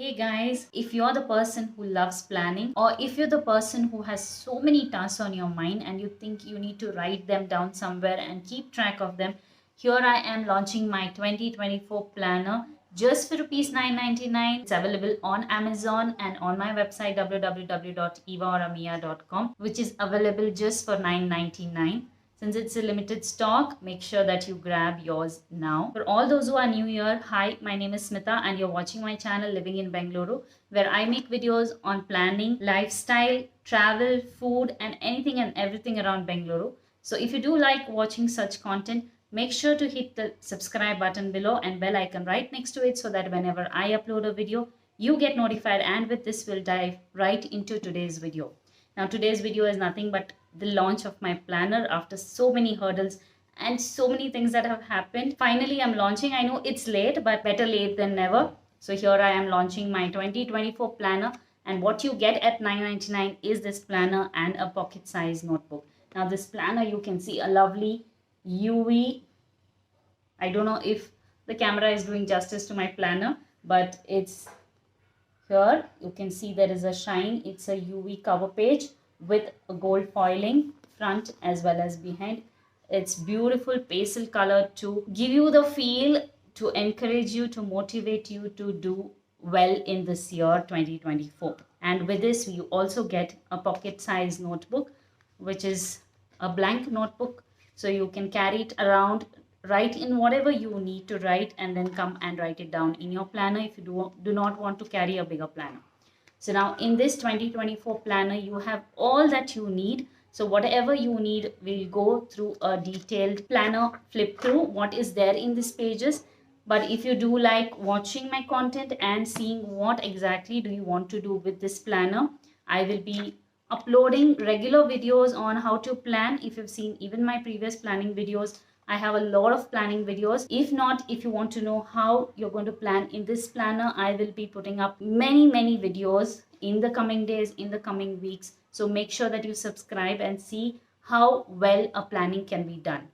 Hey guys, if you're the person who loves planning, or if you're the person who has so many tasks on your mind and you think you need to write them down somewhere and keep track of them, here I am launching my 2024 planner just for rupees 999. It's available on Amazon and on my website www.evaoramia.com, which is available just for 999. Since it's a limited stock, make sure that you grab yours now. For all those who are new here, hi, my name is Smita and you're watching my channel Living in Bengaluru, where I make videos on planning, lifestyle, travel, food, and anything and everything around Bengaluru. So if you do like watching such content, make sure to hit the subscribe button below and bell icon right next to it so that whenever I upload a video, you get notified. And with this, we'll dive right into today's video. Now, today's video is nothing but the launch of my planner after so many hurdles and so many things that have happened. Finally, I'm launching. I know it's late, but better late than never. So here I am launching my 2024 planner, and what you get at 999 is this planner and a pocket size notebook. Now, this planner, you can see a lovely UV. I don't know if the camera is doing justice to my planner, but it's here. You can see there is a shine. It's a UV cover page with a gold foiling front as well as behind. It's beautiful pastel color to give you the feel, to encourage you, to motivate you to do well in this year 2024. And with this, you also get a pocket size notebook, which is a blank notebook, so you can carry it around, write in whatever you need to write, and then come and write it down in your planner if you do not want to carry a bigger planner. So now in this 2024 planner, you have all that you need. So whatever you need, we'll go through a detailed planner flip through what is there in these pages. But if you do like watching my content and seeing what exactly do you want to do with this planner, I will be uploading regular videos on how to plan. If you've seen even my previous planning videos, I have a lot of planning videos. If not, if you want to know how you're going to plan in this planner, I will be putting up many videos in the coming days, in the coming weeks. So make sure that you subscribe and see how well a planning can be done.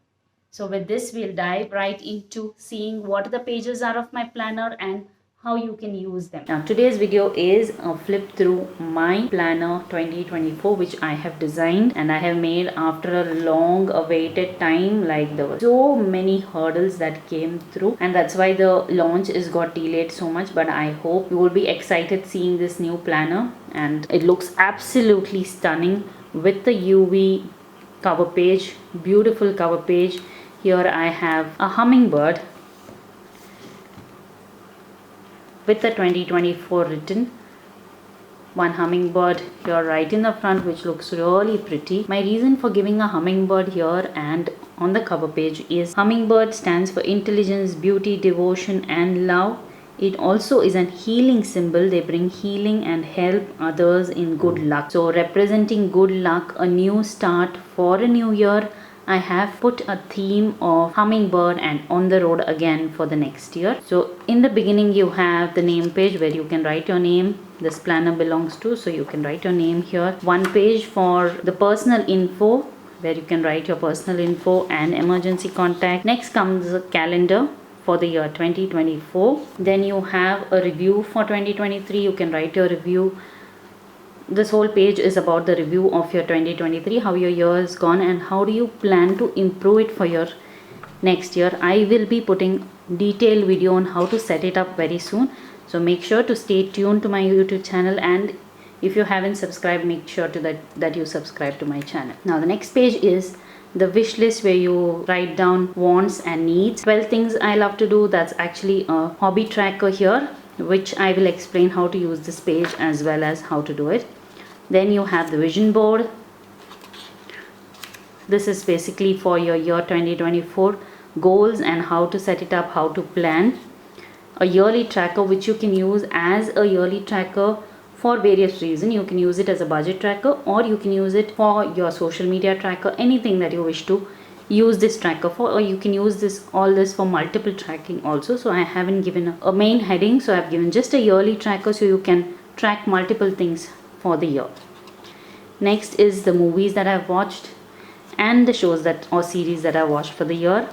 So with this, we'll dive right into seeing what the pages are of my planner and how you can use them. Now today's video is a flip through my planner 2024, which I have designed and I have made after a long awaited time. Like there were so many hurdles that came through, and that's why the launch is got delayed so much. But I hope you will be excited seeing this new planner, and it looks absolutely stunning with the UV cover page, beautiful cover page. Here I have a hummingbird with the 2024 written, one hummingbird here right in the front, which looks really pretty. My reason for giving a hummingbird here and on the cover page is hummingbird stands for intelligence, beauty, devotion and love. It also is an healing symbol. They bring healing and help others in good luck. So representing good luck, a new start for a new year, I have put a theme of hummingbird and on the road again for the next year. So in the beginning, you have the name page where you can write your name. This planner belongs to, so you can write your name here. One page for the personal info, where you can write your personal info and emergency contact. Next comes a calendar for the year 2024. Then you have a review for 2023. You can write your review. This whole page is about the review of your 2023, how your year has gone and how do you plan to improve it for your next year. I will be putting detailed video on how to set it up very soon. So make sure to stay tuned to my YouTube channel, and if you haven't subscribed, make sure to that you subscribe to my channel. Now the next page is the wish list, where you write down wants and needs. 12 things I love to do. That's actually a hobby tracker here, which I will explain how to use this page as well as how to do it. Then you have the vision board. This is basically for your year 2024 goals and how to set it up, how to plan. A yearly tracker, which you can use as a yearly tracker for various reasons. You can use it as a budget tracker, or you can use it for your social media tracker, anything that you wish to use this tracker for, or you can use all this for multiple tracking also. So I haven't given a main heading, so I've given just a yearly tracker so you can track multiple things for the year. Next is the movies that I've watched and the shows or series that I watched for the year.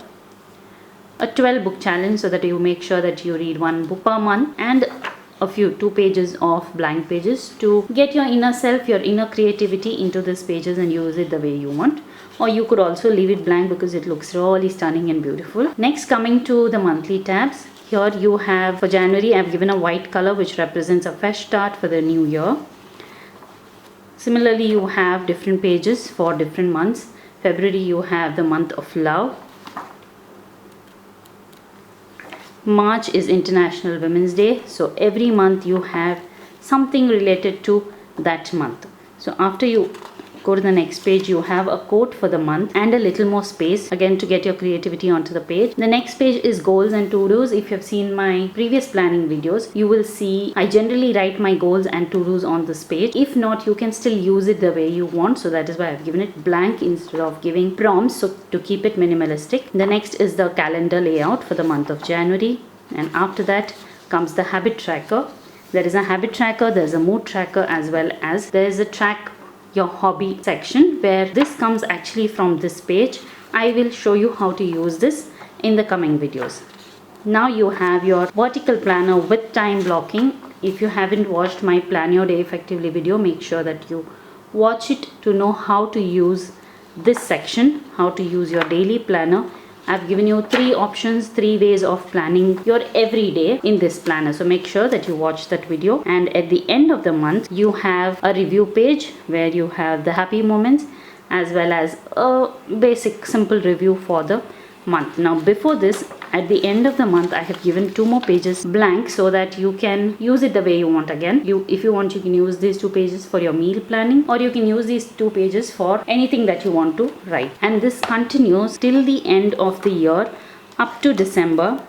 A 12 book challenge, so that you make sure that you read one book per month, and two pages of blank pages to get your inner self, your inner creativity into these pages and use it the way you want. Or you could also leave it blank because it looks really stunning and beautiful. Next, coming to the monthly tabs. Here you have, for January, I have given a white color which represents a fresh start for the new year. Similarly, you have different pages for different months. February, you have the month of love. March is International Women's Day. So every month you have something related to that month. So after you go to the next page, you have a quote for the month and a little more space again to get your creativity onto the page. The next page is goals and to-dos. If you have seen my previous planning videos, you will see I generally write my goals and to-dos on this page. If not, you can still use it the way you want. So that is why I've given it blank instead of giving prompts, so to keep it minimalistic. The next is the calendar layout for the month of January. And after that comes the habit tracker. There is a habit tracker, there's a mood tracker, as well as there is a track your hobby section, where this comes actually from this page. I will show you how to use this in the coming videos. Now you have your vertical planner with time blocking. If you haven't watched my Plan Your Day Effectively video, make sure that you watch it to know how to use this section, how to use your daily planner. I've given you 3 options, 3 ways of planning your everyday in this planner. So make sure that you watch that video. And at the end of the month, you have a review page where you have the happy moments as well as a basic simple review for the month. Now before this, at the end of the month, I have given 2 more pages blank so that you can use it the way you want. Again, if you want, you can use these 2 pages for your meal planning, or you can use these 2 pages for anything that you want to write. And this continues till the end of the year up to December.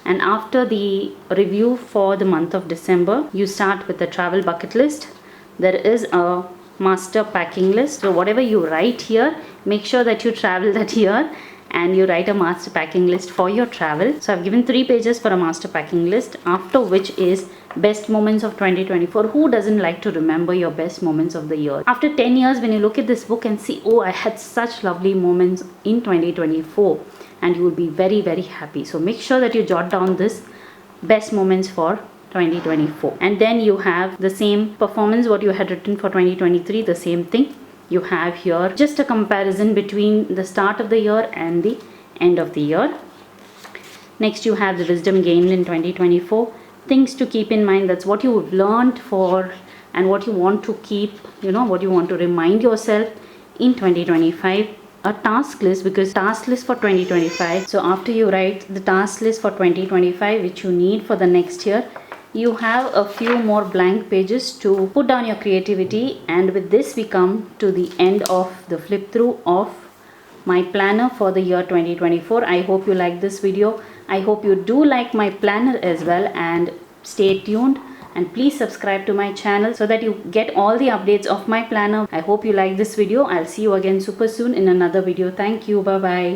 And after the review for the month of December, you start with the travel bucket list. There is a master packing list. So whatever you write here, make sure that you travel that year and you write a master packing list for your travel. So I've given 3 pages for a master packing list, after which is best moments of 2024. Who doesn't like to remember your best moments of the year? After 10 years, when you look at this book and see, oh, I had such lovely moments in 2024, and you will be very, very happy. So make sure that you jot down this best moments for 2024. And then you have the same performance what you had written for 2023, the same thing. You have here just a comparison between the start of the year and the end of the year. Next, you have the wisdom gained in 2024. Things to keep in mind, that's what you've learned for and what you want to keep, what you want to remind yourself in 2025. A task list, because task list for 2025. So after you write the task list for 2025, which you need for the next year, you have a few more blank pages to put down your creativity. And with this, we come to the end of the flip through of my planner for the year 2024. I hope you like this video. I hope you do like my planner as well, and stay tuned and please subscribe to my channel so that you get all the updates of my planner. I hope you like this video. I'll see you again super soon in another video. Thank you. Bye bye.